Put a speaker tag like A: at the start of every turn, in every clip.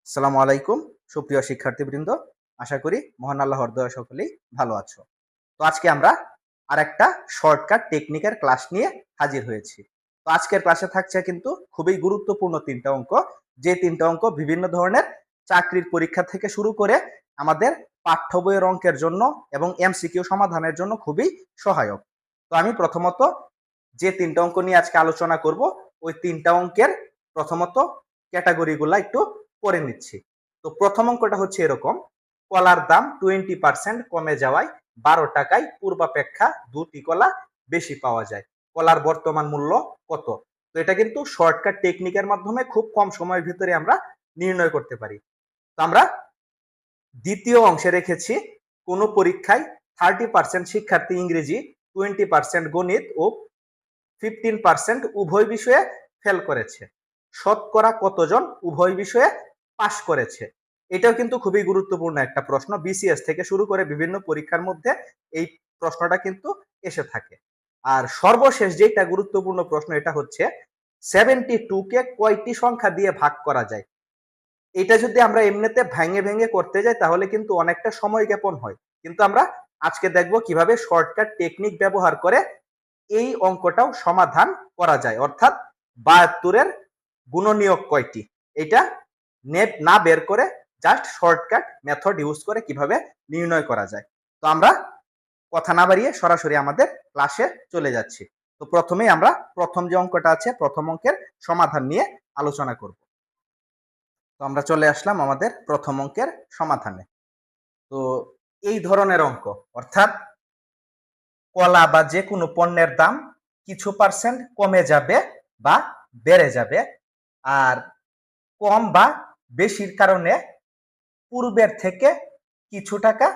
A: আসসালামু আলাইকুম সুপ্রিয় শিক্ষার্থীবৃন্দ। আশা করি মহান আল্লাহর দয়ায় সকলেই ভালো আছো। তো আজকে আমরা আরেকটা শর্টকাট টেকনিকের ক্লাস নিয়ে হাজির হয়েছি। তো আজকের ক্লাসে থাকছে কিন্তু খুবই গুরুত্বপূর্ণ ৩টা অঙ্ক, যে ৩টা অঙ্ক বিভিন্ন ধরনের চাকরির পরীক্ষা থেকে শুরু করে আমাদের পাঠ্য বইয়ের অঙ্কের জন্য এবং এমসিকিউ সমাধানের জন্য খুবই সহায়ক। তো আমি প্রথমত যে ৩টা অঙ্ক নিয়ে আজকে আলোচনা করব, ওই ৩টা অঙ্কের প্রথমত ক্যাটাগরিগুলা একটু পড়ে নিচ্ছি। তো প্রথম অঙ্কটা হচ্ছে এরকম: কলার দাম 20% কমে যাওয়ায় 12 টাকায় পূর্বাপেক্ষা 2টি কলা বেশি পাওয়া যায়, কলার বর্তমান মূল্য কত? তো এটা কিন্তু শর্টকাট টেকনিকের মাধ্যমে খুব কম সময়ের ভিতরে আমরা নির্ণয় করতে পারি। তো আমরা দ্বিতীয় অংশে রেখেছি, কোন পরীক্ষায় 30% শিক্ষার্থী ইংরেজি, 20% গণিত ও 15% উভয় বিষয়ে ফেল করেছে, শতকরা কতজন উভয় বিষয়ে পাশ করেছে? এটাও কিন্তু খুবই গুরুত্বপূর্ণ একটা প্রশ্ন। বিসিএস থেকে শুরু করে বিভিন্ন পরীক্ষার মধ্যে এই প্রশ্নটা কিন্তু এসে থাকে। আর সর্বশেষ যেটা গুরুত্বপূর্ণ প্রশ্ন, এটা হচ্ছে 72 কে কয়টি সংখ্যা দিয়ে ভাগ করা যায়? এটা যদি আমরা এমনিতে ভেঙে ভেঙে করতে যাই তাহলে কিন্তু অনেকটা সময় জ্ঞাপন হয়, কিন্তু আমরা আজকে দেখব কিভাবে শর্টকাট টেকনিক ব্যবহার করে এই অঙ্কটাও সমাধান করা যায়। অর্থাৎ 72-এর গুণনীয়ক কয়টি, এটা নেট না বের করে জাস্ট শর্টকাট মেথড ইউজ করে কিভাবে নির্ণয় করা যায়। তো আমরা কথা না বাড়িয়ে সরাসরি আমাদের ক্লাসে চলে যাচ্ছি। তো প্রথমেই আমরা প্রথম যে অঙ্কটা আছে, প্রথম অঙ্কের সমাধান নিয়ে আলোচনা করব। তো আমরা চলে আসলাম আমাদের প্রথম অঙ্কের সমাধানে। তো এই ধরনের অঙ্ক, অর্থাৎ কলা বা যে কোনো পণ্যের দাম কিছু পার্সেন্ট কমে যাবে বা বেড়ে যাবে, আর কম বা বেশির কারণে পূর্বের থেকে কিছু টাকা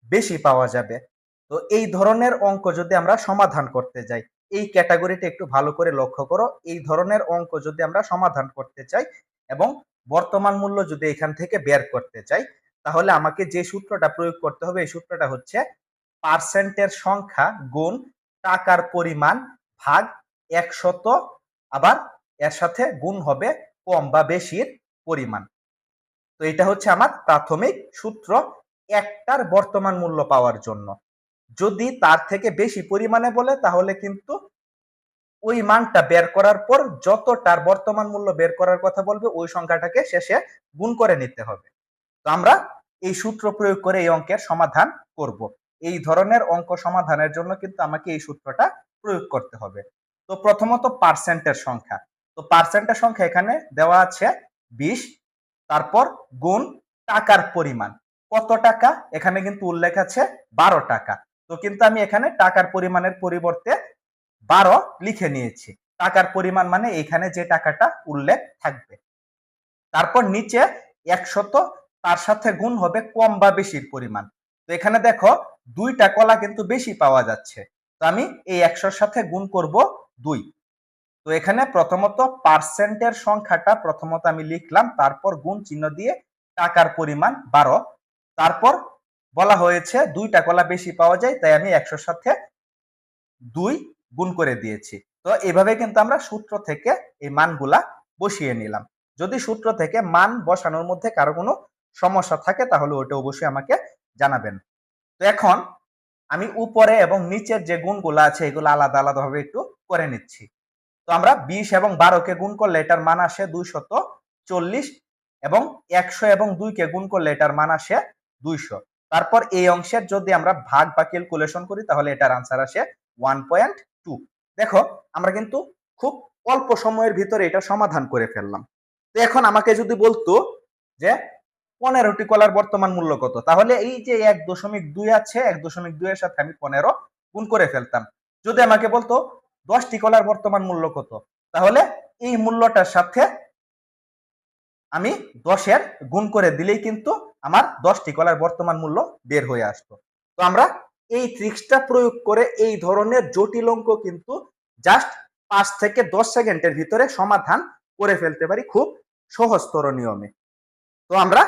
A: বেশি পাওয়া যাবে। তো এই ধরনের অঙ্ক যদি আমরা সমাধান করতে যাই, এই ক্যাটাগরিটা একটু ভালো করে লক্ষ্য করো। এই ধরনের অঙ্ক যদি আমরা সমাধান করতে চাই এবং বর্তমান মূল্য যদি এখান থেকে বের করতে চাই, তাহলে আমাকে যে সূত্রটা প্রয়োগ করতে হবে, এই সূত্রটা হচ্ছে পার্সেন্টের সংখ্যা গুণ টাকার পরিমাণ ভাগ 100, আবার এর সাথে গুণ হবে কম বা বেশির পরিমাণ। তো এটা হচ্ছে আমার প্রাথমিক সূত্র একটার বর্তমান মূল্য পাওয়ার জন্য। যদি তার থেকে বেশি পরিমাণে বলে তাহলে কিন্তু ওই মানটা বের করার পর যতটার বর্তমান মূল্য বের করার কথা বলবে ওই সংখ্যাটাকে শেষে গুণ করে নিতে হবে। তো আমরা এই সূত্র প্রয়োগ করে এই অঙ্কের সমাধান করব। এই ধরনের অঙ্ক সমাধানের জন্য কিন্তু আমাকে এই সূত্রটা প্রয়োগ করতে হবে। তো প্রথমত পার্সেন্টের সংখ্যা, তো পার্সেন্টের সংখ্যা এখানে দেওয়া আছে 20, তারপর গুণ টাকার পরিমাণ কত টাকা, এখানে কিন্তু উল্লেখ আছে 12 টাকা। তো কিন্তু আমি এখানে টাকার পরিমাণের পরিবর্তে 12 লিখে নিয়েছি। টাকার পরিমাণ মানে এখানে যে টাকাটা উল্লেখ থাকবে। তারপর নিচে 100, তার সাথে গুণ হবে কম বা বেশির পরিমাণ। তো এখানে দেখো 2টা কলা কিন্তু বেশি পাওয়া যাচ্ছে, তো আমি এই 100-র সাথে গুণ করব 2। তো এখানে প্রথমত পার্সেন্টের সংখ্যাটা প্রথমত আমি লিখলাম, তারপর গুণ চিহ্ন দিয়ে টাকার পরিমাণ 12, তারপর বলা হয়েছে 2টা কলা বেশি পাওয়া যায়, তাই আমি 100-র সাথে 2 গুণ করে দিয়েছি। তো এভাবে কিন্তু আমরা সূত্র থেকে এই মানগুলা বসিয়ে নিলাম। যদি সূত্র থেকে মান বসানোর মধ্যে কারো কোনো সমস্যা থাকে তাহলে ওইটা অবশ্যই আমাকে জানাবেন। তো এখন আমি উপরে এবং নিচের যে গুণগুলো আছে এগুলো আলাদা আলাদা ভাবে একটু করে নিচ্ছি। তো আমরা 20 এবং 12 কে গুণ করলে এটার মান আসে 240, এবং 100 এবং 2 কে গুণ করলে এটার মান আসে 200। তারপর এই অংশের যদি আমরা ভাগ বা ক্যালকুলেশন করি তাহলে এটার আনসার আসে 1.2। দেখো আমরা কিন্তু খুব অল্প সময়ের ভিতরে এটা সমাধান করে ফেললাম। তো এখন আমাকে যদি বলতো যে 15টি কলার বর্তমান মূল্য কত, তাহলে এই যে 1.2 আছে, 1.2 এর সাথে আমি 15 গুণ করে ফেলতাম। যদি আমাকে বলতো 10টি কলার বর্তমান মূল্য কত, তাহলে এই মূল্যটার সাথে আমি 10-এর গুণ করে দিলেই কিন্তু আমার 10টি কলার বর্তমান মূল্য বের হয়ে আসতো। তো আমরা এই ট্রিক্সটা প্রয়োগ করে এই ধরনের জটিল অঙ্ক কিন্তু জাস্ট 5 থেকে 10 সেকেন্ডের ভিতরে সমাধান করে ফেলতে পারি খুব সহজতর নিয়মে। তো আমরা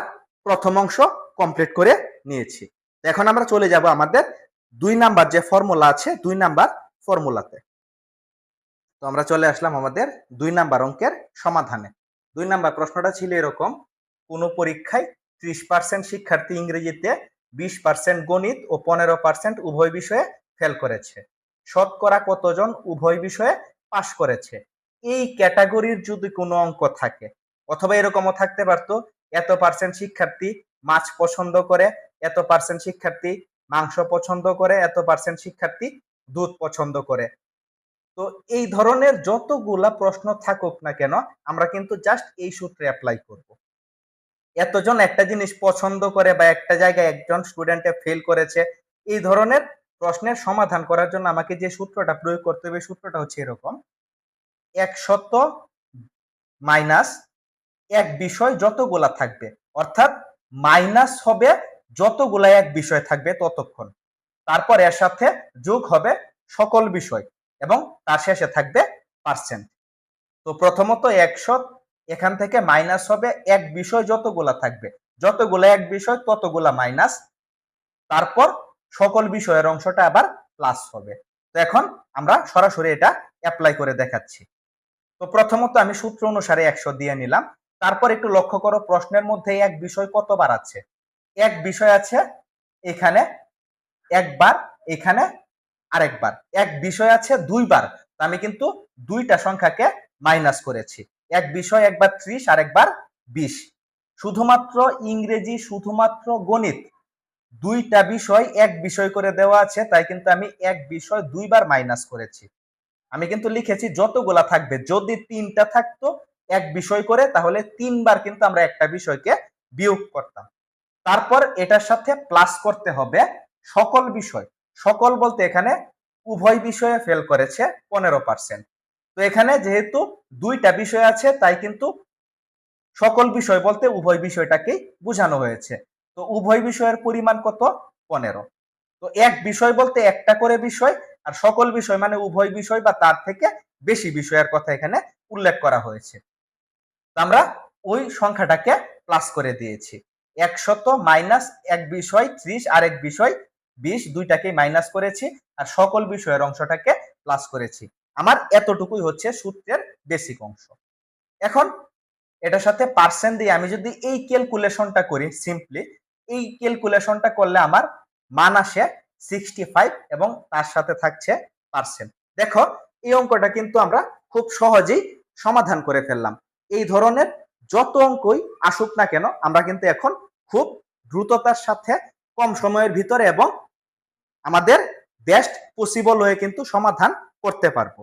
A: প্রথম অংশ কমপ্লিট করে নিয়েছি। এখন আমরা চলে যাব আমাদের 2 নাম্বার যে ফর্মুলা আছে 2 নাম্বার ফর্মুলাতে। তো আমরা চলে আসলাম আমাদের 2 নাম্বার অঙ্কের সমাধানে। 2 নাম্বার প্রশ্নটা ছিল এরকম: কোনো পরীক্ষায় 30% শিক্ষার্থী ইংরেজিতে, 20% গণিত ও 15% উভয় বিষয়ে ফেল করেছে। শতকরা কতজন উভয় বিষয়ে পাশ করেছে? এই ক্যাটাগরির যদি কোনো অঙ্ক থাকে, অথবা এরকমও থাকতে পারতো এত পার্সেন্ট শিক্ষার্থী মাছ পছন্দ করে, এত পার্সেন্ট শিক্ষার্থী মাংস পছন্দ করে, এত পার্সেন্ট শিক্ষার্থী দুধ পছন্দ করে। তো এই ধরনের যতগুলা প্রশ্ন থাকুক না কেন, আমরা কিন্তু জাস্ট এই সূত্রে অ্যাপ্লাই করব। এতজন একটা জিনিস পছন্দ করে বা একটা জায়গায় একজন স্টুডেন্টে ফেল করেছে, এই ধরনের প্রশ্নের সমাধান করার জন্য আমাকে যে সূত্রটা প্রয়োগ করতে হবে, সূত্রটা হচ্ছে এরকম: 100 মাইনাস এক বিষয় যতগুলা থাকবে, অর্থাৎ মাইনাস হবে যতগুলা এক বিষয় থাকবে ততক্ষণ, তারপর এর সাথে যোগ হবে সকল বিষয় এবং তার শেষে থাকবে পার্সেন্ট। তো প্রথমত 100, এখান থেকে মাইনাস হবে এক বিষয় যতগুলা থাকবে, যতগুলা এক বিষয় ততগুলা মাইনাস, তারপর সকল বিষয়ের অংশটা আবার প্লাস হবে। তো এখন আমরা সরাসরি এটা অ্যাপ্লাই করে দেখাচ্ছি। তো প্রথমত আমি সূত্র অনুসারে 100 দিয়ে নিলাম। তারপর একটু লক্ষ্য করো প্রশ্নের মধ্যে এক বিষয় কতবার আছে? এক বিষয় আছে এখানে একবার, এখানে আরেকবার। এক বিষয় আছে দুইবার, আমি কিন্তু দুইটা সংখ্যাকে মাইনাস করেছি। এক বিষয় একবার 30 আর একবার 20। শুধুমাত্র ইংরেজি, শুধুমাত্র গণিত, দুইটা বিষয় এক বিষয় করে দেওয়া আছে, তাই কিন্তু আমি এক বিষয় দুইবার মাইনাস করেছি। আমি কিন্তু লিখেছি যতগুলা থাকবে, যদি 3টা থাকতো এক বিষয় করে, তাহলে 3বার কিন্তু আমরা একটা বিষয়কে বিয়োগ করতাম। তারপর এটার সাথে প্লাস করতে হবে সকল বিষয়। সকল বলতে এখানে উভয় বিষয়ে ফেল করেছে 15%। তো এখানে যেহেতু দুইটা বিষয় আছে, তাই কিন্তু সকল বিষয় বলতে উভয় বিষয়টাকেই বোঝানো হয়েছে। তো উভয় বিষয়ের পরিমাণ কত? 15। তো এক বিষয় বলতে একটা করে বিষয়, আর সকল বিষয় মানে উভয় বিষয় বা তার থেকে বেশি বিষয়ের কথা এখানে উল্লেখ করা হয়েছে। তো আমরা ওই সংখ্যাটাকে প্লাস করে দিয়েছি। 100 মাইনাস এক বিষয় 30 আর এক বিষয় 20, দুইটাকে মাইনাস করেছি আর সকল বিষয়ের অংশটাকে প্লাস করেছি। আমার এতটুকুই হচ্ছে সূত্রের বেসিক অংশ। এখন এটার সাথে পার্সেন্ট দিয়ে আমি যদি এই ক্যালকুলেশনটা করি, সিম্পলি এই ক্যালকুলেশনটা করলে আমার মান আসে 65 এবং তার সাথে থাকছে পার্সেন্ট। দেখো এই অঙ্কটা কিন্তু আমরা খুব সহজেই সমাধান করে ফেললাম। এই ধরনের যত অঙ্কই আসুক না কেন, আমরা কিন্তু এখন খুব দ্রুততার সাথে কম সময়ের ভিতরে এবং আমাদের বেস্ট পসিবল হয়ে কিন্তু সমাধান করতে পারবো।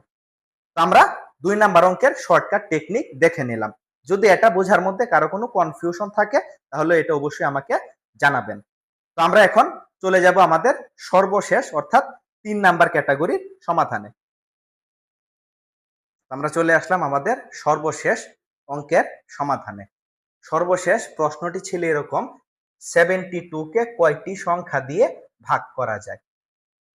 A: আমরা 2 নাম্বার অঙ্কের শর্টকাট টেকনিক দেখে নিলাম। যদি এটা বোঝার মধ্যে কারো কোনো কনফিউশন থাকে, তাহলে এটা অবশ্যই আমাকে জানাবেন। তো আমরা এখন চলে যাব আমাদের সর্বশেষ অর্থাৎ 3 নাম্বার ক্যাটাগরির সমাধানে। আমরা চলে আসলাম আমাদের সর্বশেষ অঙ্কের সমাধানে। সর্বশেষ প্রশ্নটি ছিল এরকম: 72 কে কয়টি সংখ্যা দিয়ে ভাগ করা যায়?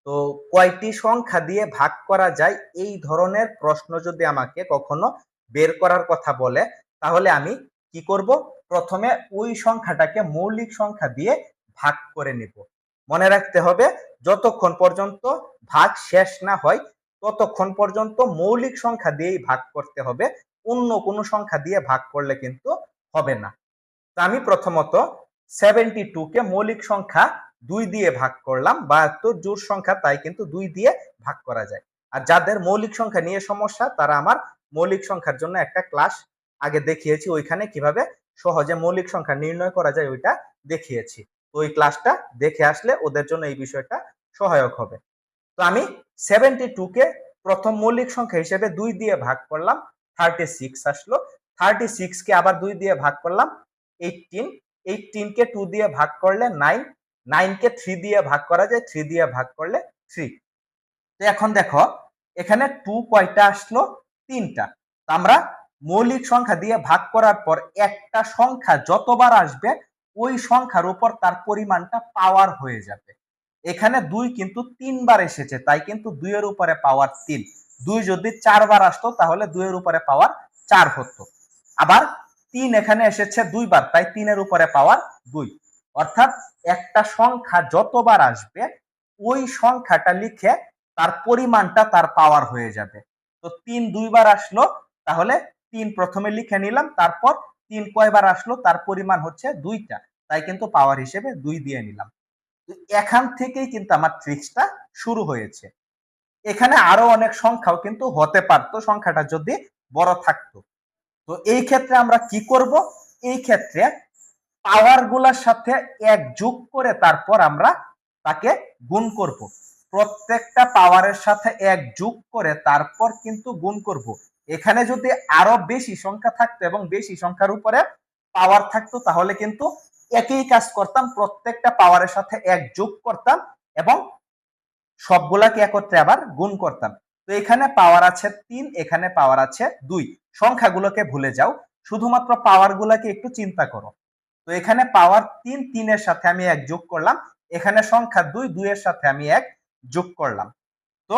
A: তো কয়টি সংখ্যা দিয়ে ভাগ করা যায়, এই ধরনের প্রশ্ন যদি আমাকে কখনো বের করার কথা বলে, তাহলে আমি কি করব? প্রথমে ওই সংখ্যাটাকে মৌলিক সংখ্যা দিয়ে ভাগ করে নিব। মনে রাখতে হবে, যতক্ষণ পর্যন্ত ভাগ শেষ না হয় ততক্ষণ পর্যন্ত মৌলিক সংখ্যা দিয়েই ভাগ করতে হবে, অন্য কোনো সংখ্যা দিয়ে ভাগ করলে কিন্তু হবে না। তো আমি প্রথমত 72 কে মৌলিক সংখ্যা 2 দিয়ে ভাগ করলাম। 72 জোড় সংখ্যা, তাই কিন্তু 2 দিয়ে ভাগ করা যায়। আর যাদের মৌলিক সংখ্যা নিয়ে সমস্যা, তারা আমার মৌলিক সংখ্যার জন্য একটা ক্লাস আগে দেখিয়েছি, ওইখানে কিভাবে সহজে মৌলিক সংখ্যা নির্ণয় করা যায় ওইটা দেখিয়েছি। তো ওই ক্লাসটা দেখে আসলে ওদের জন্য এই বিষয়টা সহায়ক হবে। তো আমি 72 কে প্রথম মৌলিক সংখ্যা হিসেবে 2 দিয়ে ভাগ করলাম, 36 আসলো। 36 কে আবার 2 দিয়ে ভাগ করলাম, 18। 18 কে 2 দিয়ে ভাগ করলে 9। 9 কে 3 দিয়ে ভাগ করা যায়, 3 দিয়ে ভাগ করলে 3। তো এখন দেখো এখানে 2 কয়টা আসলো? 3টা। তো আমরা মৌলিক সংখ্যা দিয়ে ভাগ করার পর একটা সংখ্যা যতবার আসবে ওই সংখ্যার উপর তার পরিমাণটা পাওয়ার হয়ে যাবে। এখানে 2 কিন্তু 3 বার এসেছে, তাই কিন্তু 2 এর উপরে পাওয়ার 3। 2 যদি 4 বার আসতো তাহলে 2 এর উপরে পাওয়ার 4 হতো। আবার 3 এখানে এসেছে 2 বার, তাই 3 এর উপরে পাওয়ার 2। অর্থাৎ একটা সংখ্যা যতবার আসবে ওই সংখ্যাটা লিখে তার পরিমাণটা তার পাওয়ার হয়ে যাবে। তো 3 2 বার আসলো, তাহলে 3 প্রথমে লিখে নিলাম, তারপর 3 কয়বার আসলো তার পরিমাণ হচ্ছে 2টা, তাই কিন্তু পাওয়ার হিসেবে 2 দিয়ে নিলাম। তো এখান থেকেই কিন্তু আমার ট্রিক্সটা শুরু হয়েছে। এখানে আরো অনেক সংখ্যাও কিন্তু হতে পারতো সংখ্যাটা যদি বড় থাকতো। তো এই ক্ষেত্রে আমরা কি করব? এই ক্ষেত্রে পাওয়ার গুলার সাথে 1 যোগ করে তারপর আমরা তাকে গুণ করব। প্রত্যেকটা পাওয়ারের সাথে 1 যোগ করে তারপর কিন্তু গুণ করব। এখানে যদি আরো বেশি সংখ্যা থাকতো এবং বেশি সংখ্যার উপরে পাওয়ার থাকতো তাহলে কিন্তু একই কাজ করতাম, প্রত্যেকটা পাওয়ারের সাথে 1 যোগ করতাম এবং সবগুলাকে একত্রে আবার গুণ করতাম। তো এখানে পাওয়ার আছে 3, এখানে পাওয়ার আছে 2। সংখ্যাগুলোকে ভুলে যাও, শুধুমাত্র পাওয়ার গুলাকে একটু চিন্তা করো। তো এখানে পাওয়ার 3, 3 এর সাথে আমি 1 যোগ করলাম। এখানে সংখ্যা 2, 2 এর সাথে আমি 1 যোগ করলাম। তো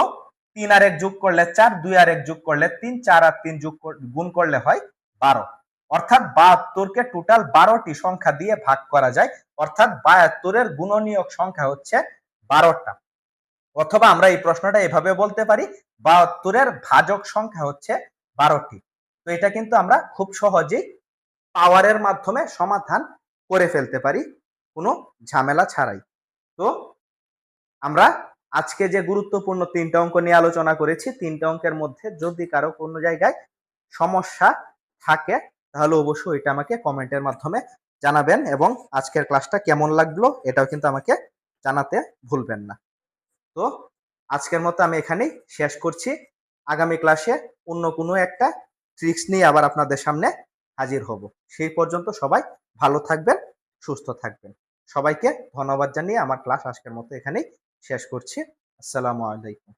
A: 3 আর 1 যোগ করলে 4, 2 আর 1 যোগ করলে 3, 4 আর 3 যোগ গুণ করলে হয় 12। অর্থাৎ 72 কে টোটাল 12টি সংখ্যা দিয়ে ভাগ করা যায়। অর্থাৎ 72 এর গুণনীয়ক সংখ্যা হচ্ছে 12টা। অথবা আমরা এই প্রশ্নটা এভাবে বলতে পারি 72 এর ভাজক সংখ্যা হচ্ছে 12টি। তো এটা কিন্তু আমরা খুব সহজেই পাওয়ারের মাধ্যমে সমাধান করে ফেলতে পারি কোনো ঝামেলা ছাড়াই। তো আমরা আজকে যে গুরুত্বপূর্ণ 3টা অঙ্ক নিয়ে আলোচনা করেছি, 3টা অঙ্কের মধ্যে যদি কারো কোনো জায়গায় সমস্যা থাকে তাহলে অবশ্যই এটা আমাকে কমেন্টের মাধ্যমে জানাবেন এবং আজকের ক্লাসটা কেমন লাগলো এটাও কিন্তু আমাকে জানাতে ভুলবেন না। তো আজকের মতো আমি এখানেই শেষ করছি। আগামী ক্লাসে অন্য কোনো একটা ট্রিক্স নিয়ে আবার আপনাদের সামনে হাজির হব। সেই পর্যন্ত সবাই ভালো থাকবেন, সুস্থ থাকবেন। সবাইকে ধন্যবাদ জানিয়ে আমার ক্লাস আজকের মতো এখানেই শেষ করছি। আসসালামু আলাইকুম।